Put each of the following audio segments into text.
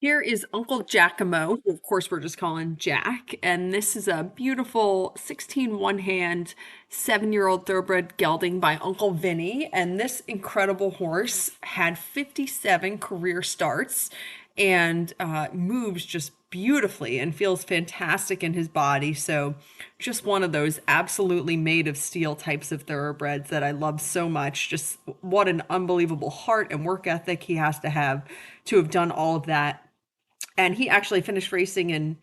Here is Uncle Jackomo, who of course we're just calling Jack, and this is a beautiful 16 one-hand 7-year-old thoroughbred gelding by Uncle Vinny, and this incredible horse had 57 career starts and moves just beautifully and feels fantastic in his body. So just one of those absolutely made of steel types of thoroughbreds that I love so much. Just what an unbelievable heart and work ethic he has to have done all of that. And he actually finished racing in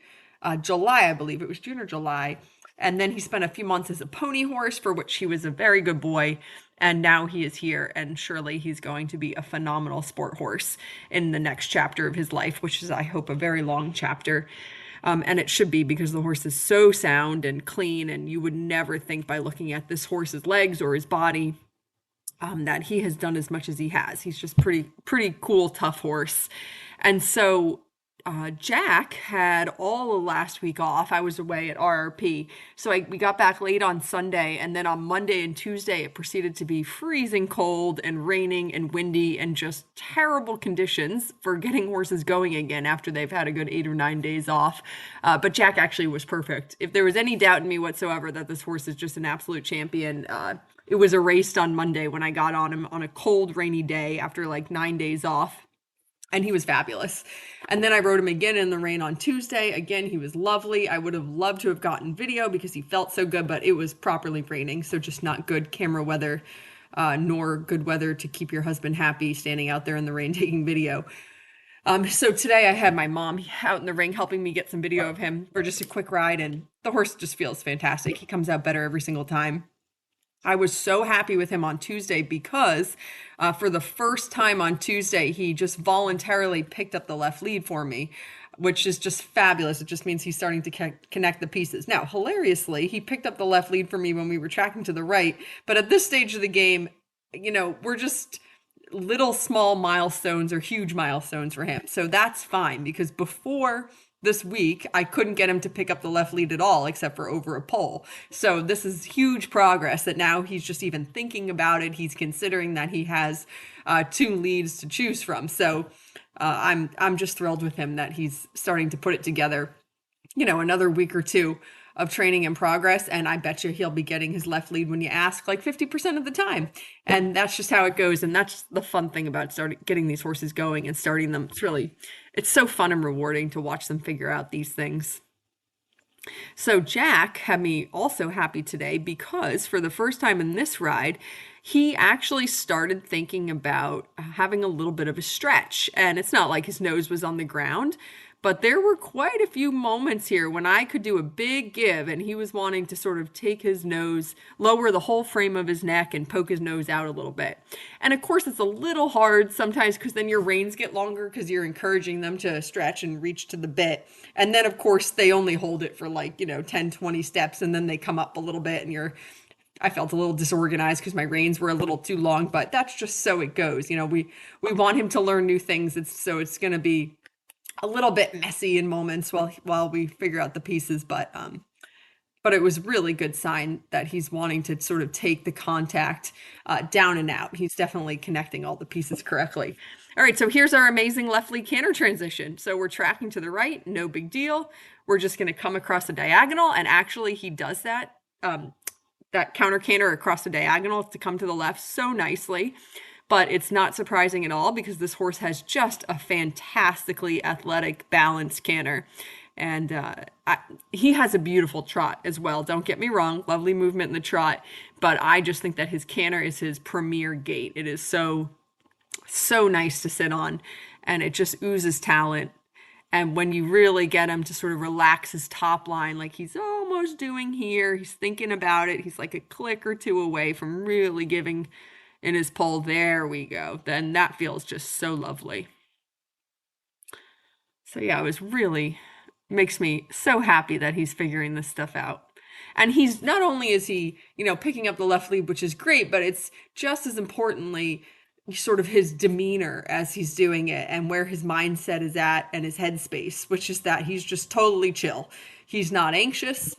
July, I believe it was June or July. And then he spent a few months as a pony horse, for which he was a very good boy. And now he is here, and surely he's going to be a phenomenal sport horse in the next chapter of his life, which is, I hope, a very long chapter. And it should be, because the horse is so sound and clean, and you would never think by looking at this horse's legs or his body that he has done as much as he has. He's just pretty cool, tough horse. And so Jack had all of last week off. I was away at RRP. So we got back late on Sunday, and then on Monday and Tuesday, it proceeded to be freezing cold and raining and windy and just terrible conditions for getting horses going again after they've had a good 8 or 9 days off. But Jack actually was perfect. If there was any doubt in me whatsoever that this horse is just an absolute champion, it was erased on Monday when I got on him on a cold, rainy day after like 9 days off. And he was fabulous. And then I rode him again in the rain on Tuesday. Again, he was lovely. I would have loved to have gotten video because he felt so good, but it was properly raining, so just not good camera weather, nor good weather to keep your husband happy standing out there in the rain taking video. So today I had my mom out in the ring helping me get some video of him for just a quick ride, and the horse just feels fantastic. He comes out better every single time. I was so happy with him on Tuesday because for the first time on Tuesday, he just voluntarily picked up the left lead for me, which is just fabulous. It just means he's starting to connect the pieces. Now, hilariously, he picked up the left lead for me when we were tracking to the right. But at this stage of the game, we're just little small milestones or huge milestones for him. So that's fine, because before this week, I couldn't get him to pick up the left lead at all, except for over a pole. So this is huge progress that now he's just even thinking about it. He's considering that he has two leads to choose from. So I'm just thrilled with him that he's starting to put it together. Another week or two of training and progress, and I bet you he'll be getting his left lead when you ask, like 50% of the time. And that's just how it goes. And that's the fun thing about getting these horses going and starting them. It's so fun and rewarding to watch them figure out these things. So Jack had me also happy today because for the first time in this ride, he actually started thinking about having a little bit of a stretch. And it's not like his nose was on the ground, but there were quite a few moments here when I could do a big give and he was wanting to sort of take his nose, lower the whole frame of his neck and poke his nose out a little bit. And of course, it's a little hard sometimes because then your reins get longer because you're encouraging them to stretch and reach to the bit. And then, of course, they only hold it for 10, 20 steps, and then they come up a little bit and I felt a little disorganized because my reins were a little too long, but that's just so it goes. We want him to learn new things. It's going to be a little bit messy in moments while we figure out the pieces, but it was really good sign that he's wanting to sort of take the contact down and out. He's definitely connecting all the pieces correctly. All right, so here's our amazing left lead canter transition. So we're tracking to the right, no big deal. We're just going to come across the diagonal, and actually he does that counter canter across the diagonal to come to the left so nicely. But it's not surprising at all because this horse has just a fantastically athletic, balanced canter. And he has a beautiful trot as well. Don't get me wrong, lovely movement in the trot. But I just think that his canter is his premier gait. It is so nice to sit on. And it just oozes talent. And when you really get him to sort of relax his top line, like he's almost doing here, he's thinking about it. He's like a click or two away from really giving in his pole. There we go. Then that feels just so lovely. So yeah, makes me so happy that he's figuring this stuff out. And he's not only is he, picking up the left lead, which is great, but it's just as importantly sort of his demeanor as he's doing it and where his mindset is at and his headspace, which is that he's just totally chill. He's not anxious.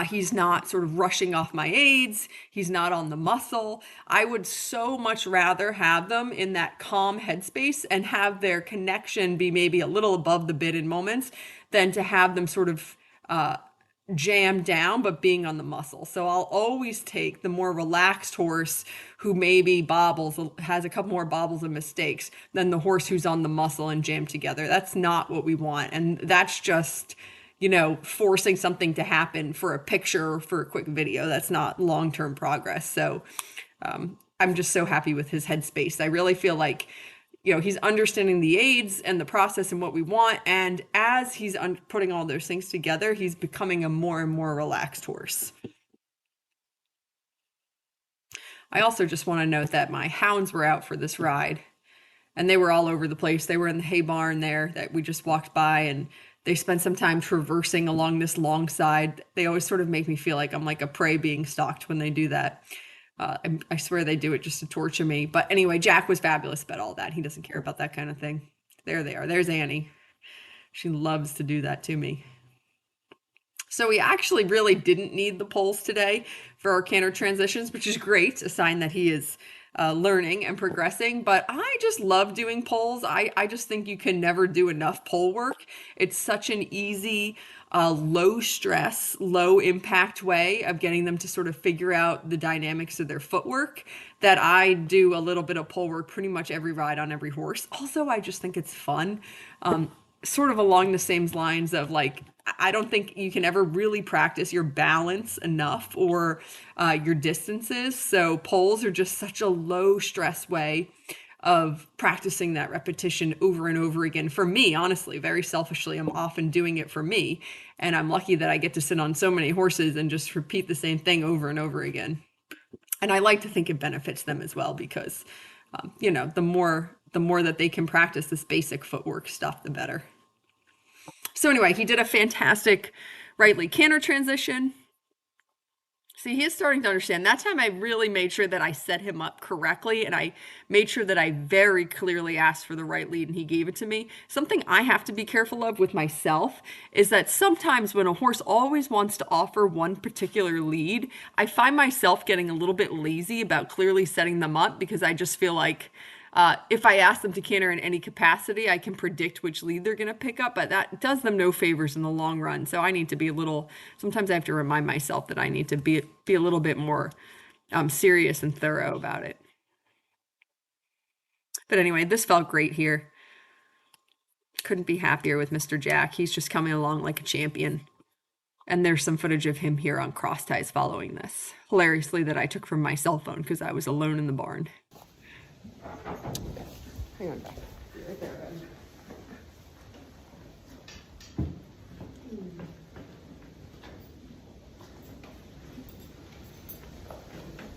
He's not sort of rushing off my aids. He's not on the muscle. I would so much rather have them in that calm headspace and have their connection be maybe a little above the bit in moments than to have them sort of jammed down but being on the muscle. So I'll always take the more relaxed horse who maybe bobbles, has a couple more bobbles and mistakes than the horse who's on the muscle and jammed together. That's not what we want. And that's just, forcing something to happen for a picture or for a quick video. That's not long-term progress. So I'm just so happy with his headspace. I really feel like, he's understanding the aids and the process and what we want. And as he's putting all those things together, he's becoming a more and more relaxed horse. I also just want to note that my hounds were out for this ride and they were all over the place. They were in the hay barn there that we just walked by, and they spent some time traversing along this long side. They always sort of make me feel like I'm like a prey being stalked when they do that. I swear they do it just to torture me. But anyway, Jack was fabulous about all that. He doesn't care about that kind of thing. There they are. There's Annie. She loves to do that to me. So we actually really didn't need the poles today for our canter transitions, which is great, a sign that he is learning and progressing. But I just love doing poles. I just think you can never do enough pole work. It's such an easy, low stress, low impact way of getting them to sort of figure out the dynamics of their footwork that I do a little bit of pole work pretty much every ride on every horse. Also, I just think it's fun. Sort of along the same lines of like, I don't think you can ever really practice your balance enough or your distances. So poles are just such a low stress way of practicing that repetition over and over again. For me, honestly, very selfishly, I'm often doing it for me. And I'm lucky that I get to sit on so many horses and just repeat the same thing over and over again. And I like to think it benefits them as well because, the more that they can practice this basic footwork stuff, the better. So anyway, he did a fantastic right leg canter transition. See, he is starting to understand. That time I really made sure that I set him up correctly, and I made sure that I very clearly asked for the right lead and he gave it to me. Something I have to be careful of with myself is that sometimes when a horse always wants to offer one particular lead, I find myself getting a little bit lazy about clearly setting them up because I just feel like if I ask them to canter in any capacity, I can predict which lead they're going to pick up, but that does them no favors in the long run. So I need to be sometimes I have to remind myself that I need to be a little bit more serious and thorough about it. But anyway, this felt great here. Couldn't be happier with Mr. Jack. He's just coming along like a champion. And there's some footage of him here on cross ties following this. Hilariously, that I took from my cell phone because I was alone in the barn. Hang on. Be right there, Ben.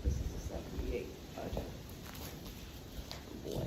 This is a 78, bud. Boy.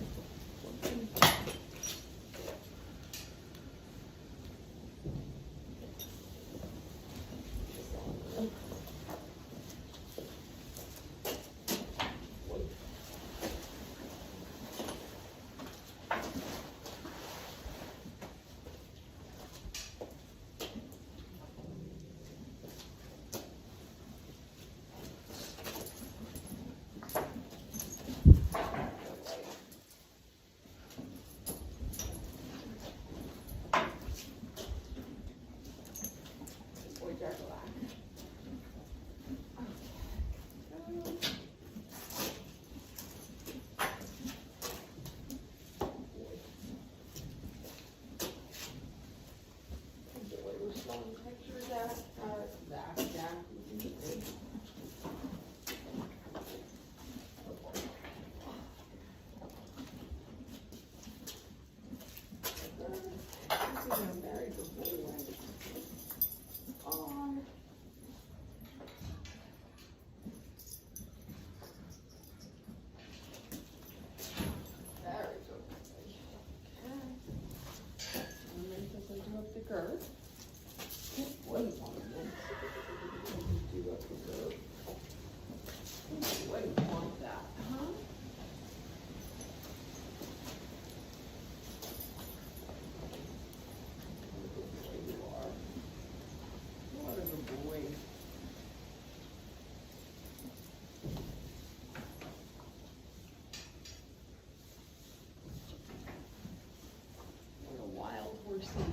horsey.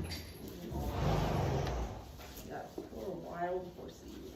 Yeah, poor wild horsey.